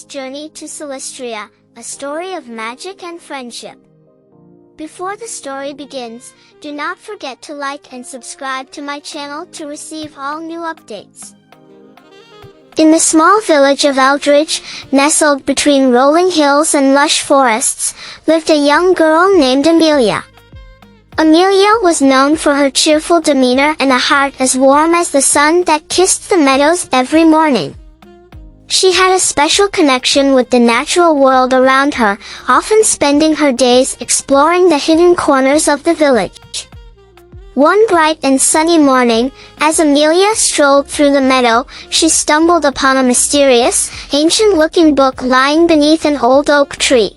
Amelia's Journey to Celestria, a story of magic and friendship. Before the story begins, do not forget to like and subscribe to my channel to receive all new updates. In the small village of Eldridge, nestled between rolling hills and lush forests, lived a young girl named Amelia. Amelia was known for her cheerful demeanor and a heart as warm as the sun that kissed the meadows every morning. She had a special connection with the natural world around her, often spending her days exploring the hidden corners of the village. One bright and sunny morning, as Amelia strolled through the meadow, she stumbled upon a mysterious, ancient-looking book lying beneath an old oak tree.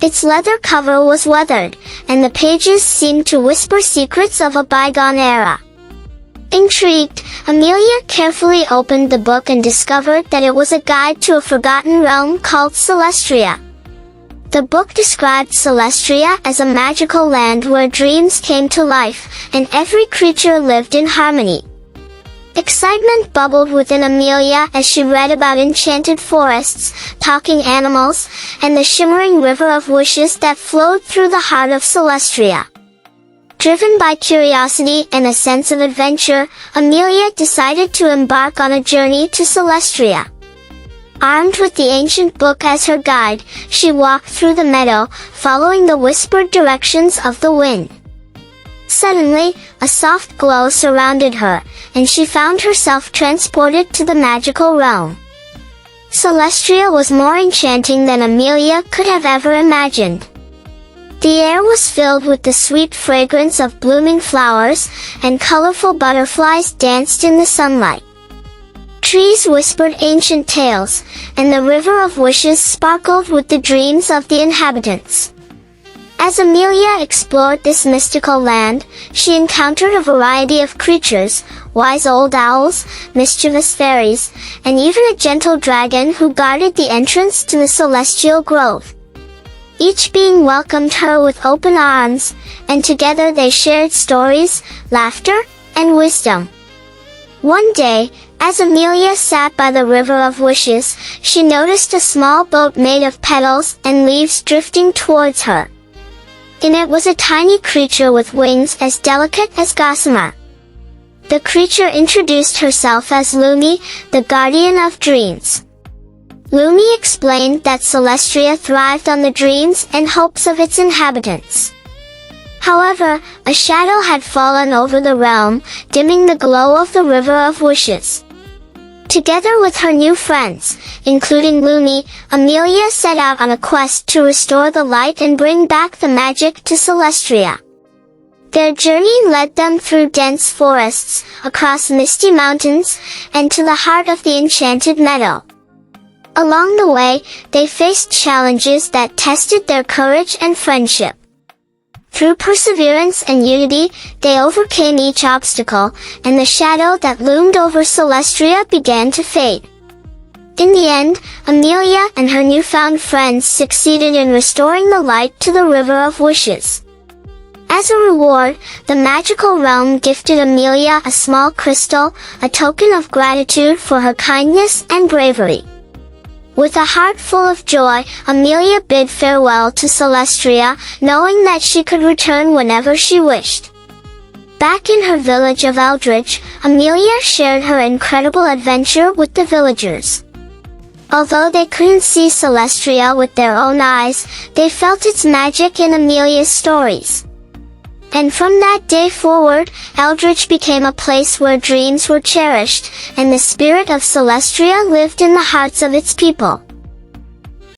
Its leather cover was weathered, and the pages seemed to whisper secrets of a bygone era. Intrigued, Amelia carefully opened the book and discovered that it was a guide to a forgotten realm called Celestria. The book described Celestria as a magical land where dreams came to life, and every creature lived in harmony. Excitement bubbled within Amelia as she read about enchanted forests, talking animals, and the shimmering river of wishes that flowed through the heart of Celestria. Driven by curiosity and a sense of adventure, Amelia decided to embark on a journey to Celestria. Armed with the ancient book as her guide, she walked through the meadow, following the whispered directions of the wind. Suddenly, a soft glow surrounded her, and she found herself transported to the magical realm. Celestria was more enchanting than Amelia could have ever imagined. The air was filled with the sweet fragrance of blooming flowers, and colorful butterflies danced in the sunlight. Trees whispered ancient tales, and the river of wishes sparkled with the dreams of the inhabitants. As Amelia explored this mystical land, she encountered a variety of creatures, wise old owls, mischievous fairies, and even a gentle dragon who guarded the entrance to the celestial grove. Each being welcomed her with open arms, and together they shared stories, laughter, and wisdom. One day, as Amelia sat by the River of Wishes, she noticed a small boat made of petals and leaves drifting towards her. In it was a tiny creature with wings as delicate as gossamer. The creature introduced herself as Lumi, the guardian of dreams. Lumi explained that Celestria thrived on the dreams and hopes of its inhabitants. However, a shadow had fallen over the realm, dimming the glow of the River of Wishes. Together with her new friends, including Lumi, Amelia set out on a quest to restore the light and bring back the magic to Celestria. Their journey led them through dense forests, across misty mountains, and to the heart of the enchanted meadow. Along the way, they faced challenges that tested their courage and friendship. Through perseverance and unity, they overcame each obstacle, and the shadow that loomed over Celestria began to fade. In the end, Amelia and her newfound friends succeeded in restoring the light to the River of Wishes. As a reward, the magical realm gifted Amelia a small crystal, a token of gratitude for her kindness and bravery. With a heart full of joy, Amelia bid farewell to Celestria, knowing that she could return whenever she wished. Back in her village of Eldridge, Amelia shared her incredible adventure with the villagers. Although they couldn't see Celestria with their own eyes, they felt its magic in Amelia's stories. And from that day forward, Eldridge became a place where dreams were cherished, and the spirit of Celestria lived in the hearts of its people.